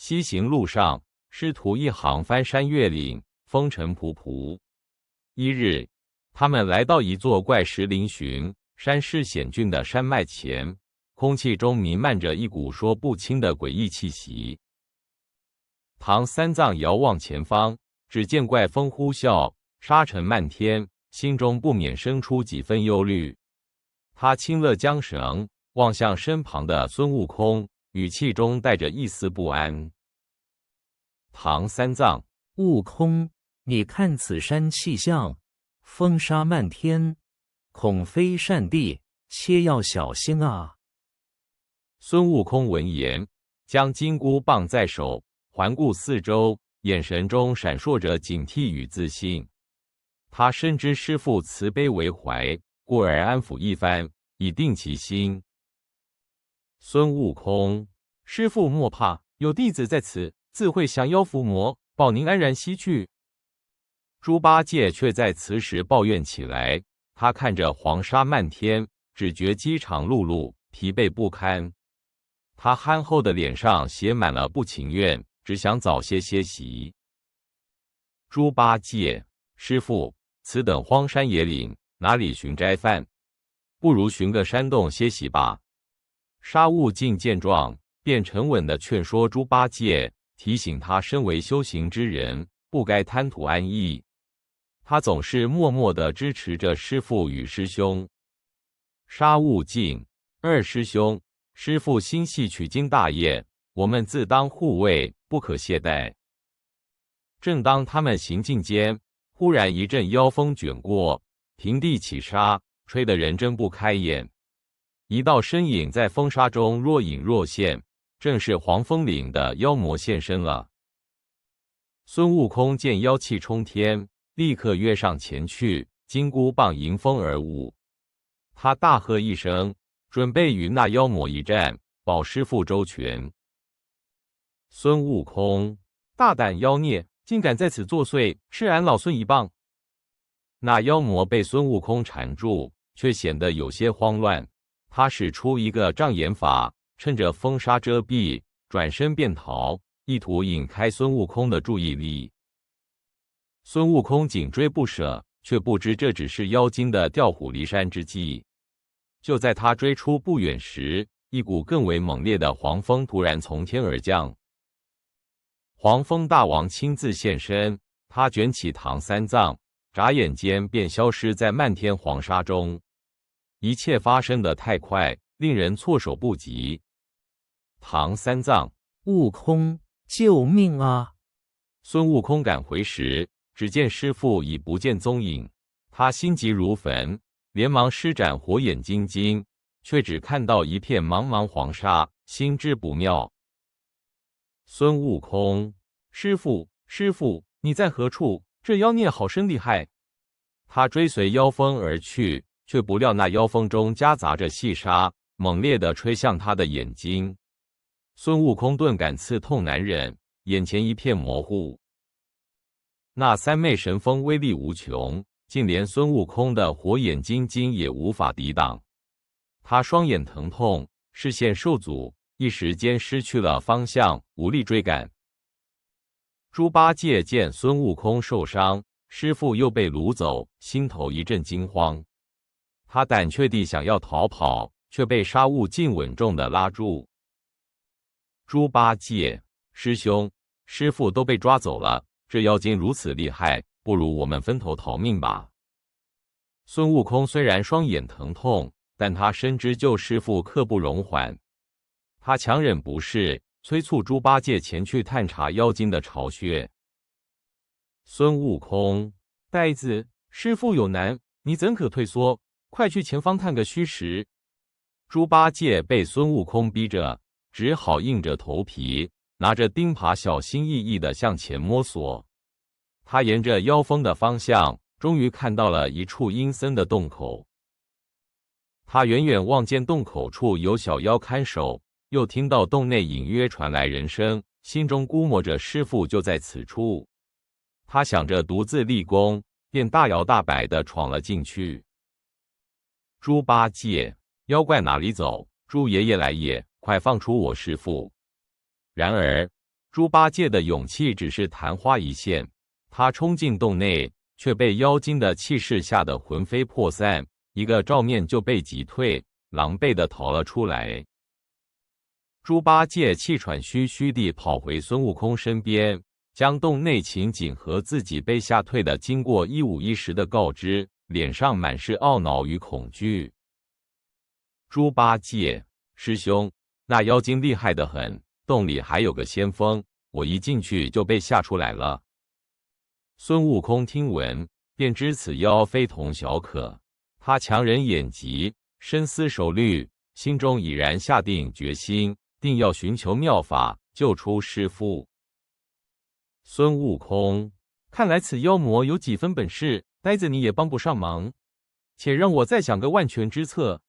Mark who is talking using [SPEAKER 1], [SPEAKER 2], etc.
[SPEAKER 1] 西行路上，师徒一行翻山越岭，风尘仆仆。一日，他们来到一座怪石嶙峋、山势险峻的山脉前，空气中弥漫着一股说不清的诡异气息。唐三藏遥望前方，只见怪风呼啸，沙尘漫天，心中不免生出几分忧虑。他轻勒缰绳，望向身旁的孙悟空，语气中带着一丝不安。唐三藏，
[SPEAKER 2] 悟空，你看此山气象，风沙漫天，恐非善地，切要小心啊！
[SPEAKER 1] 孙悟空闻言，将金箍棒在手，环顾四周，眼神中闪烁着警惕与自信。他深知师父慈悲为怀，故而安抚一番，以定其心。孙悟空，师父莫怕，有弟子在此，自会降妖伏魔，保您安然西去。猪八戒却在此时抱怨起来，他看着黄沙漫天，只觉饥肠辘辘，疲惫不堪。他憨厚的脸上写满了不情愿，只想早些歇息。猪八戒，师父，此等荒山野岭，哪里寻斋饭？不如寻个山洞歇息吧。沙悟净见状，便沉稳地劝说猪八戒，提醒他身为修行之人，不该贪图安逸。他总是默默地支持着师父与师兄。沙悟净，二师兄，师父心系取经大业，我们自当护卫，不可懈怠。正当他们行进间，忽然一阵妖风卷过，平地起沙，吹得人睁不开眼。一道身影在风沙中若隐若现，正是黄风岭的妖魔现身了。孙悟空见妖气冲天，立刻跃上前去，金箍棒迎风而舞。他大喝一声，准备与那妖魔一战，保师父周全。孙悟空，大胆妖孽，竟敢在此作祟，吃俺老孙一棒！那妖魔被孙悟空缠住，却显得有些慌乱。他使出一个障眼法，趁着风沙遮蔽，转身便逃，意图引开孙悟空的注意力。孙悟空紧追不舍，却不知这只是妖精的调虎离山之计。就在他追出不远时，一股更为猛烈的黄风突然从天而降。黄风大王亲自现身，他卷起唐三藏，眨眼间便消失在漫天黄沙中。一切发生得太快，令人措手不及。唐三藏，
[SPEAKER 2] 悟空，救命啊！
[SPEAKER 1] 孙悟空赶回时，只见师父已不见踪影，他心急如焚，连忙施展火眼金睛，却只看到一片茫茫黄沙，心知不妙。孙悟空，师父，师父，你在何处？这妖孽好生厉害！他追随妖风而去，却不料那妖风中夹杂着细沙，猛烈地吹向他的眼睛。孙悟空顿感刺痛难忍，眼前一片模糊。那三昧神风威力无穷，竟连孙悟空的火眼金睛也无法抵挡。他双眼疼痛，视线受阻，一时间失去了方向，无力追赶。猪八戒见孙悟空受伤，师父又被掳走，心头一阵惊慌。他胆怯地想要逃跑，却被沙悟净稳重地拉住。猪八戒，师兄，师父都被抓走了，这妖精如此厉害，不如我们分头逃命吧。孙悟空虽然双眼疼痛，但他深知救师父刻不容缓。他强忍不适，催促猪八戒前去探查妖精的巢穴。孙悟空，呆子，师父有难，你怎可退缩？快去前方探个虚实。猪八戒被孙悟空逼着，只好硬着头皮，拿着钉耙小心翼翼地向前摸索。他沿着妖风的方向，终于看到了一处阴森的洞口。他远远望见洞口处有小妖看守，又听到洞内隐约传来人声，心中估摸着师父就在此处。他想着独自立功，便大摇大摆地闯了进去。猪八戒，妖怪哪里走？猪爷爷来也，快放出我师父！然而，猪八戒的勇气只是昙花一现，他冲进洞内，却被妖精的气势吓得魂飞魄散，一个照面就被击退，狼狈地逃了出来。猪八戒气喘吁吁地跑回孙悟空身边，将洞内情景和自己被吓退的经过一五一十地告知，脸上满是懊恼与恐惧。猪八戒，师兄，那妖精厉害得很，洞里还有个先锋，我一进去就被吓出来了。孙悟空听闻，便知此妖非同小可，他强忍眼疾，深思熟虑，心中已然下定决心，定要寻求妙法救出师父。孙悟空，看来此妖魔有几分本事，呆子你也帮不上忙，且让我再想个万全之策。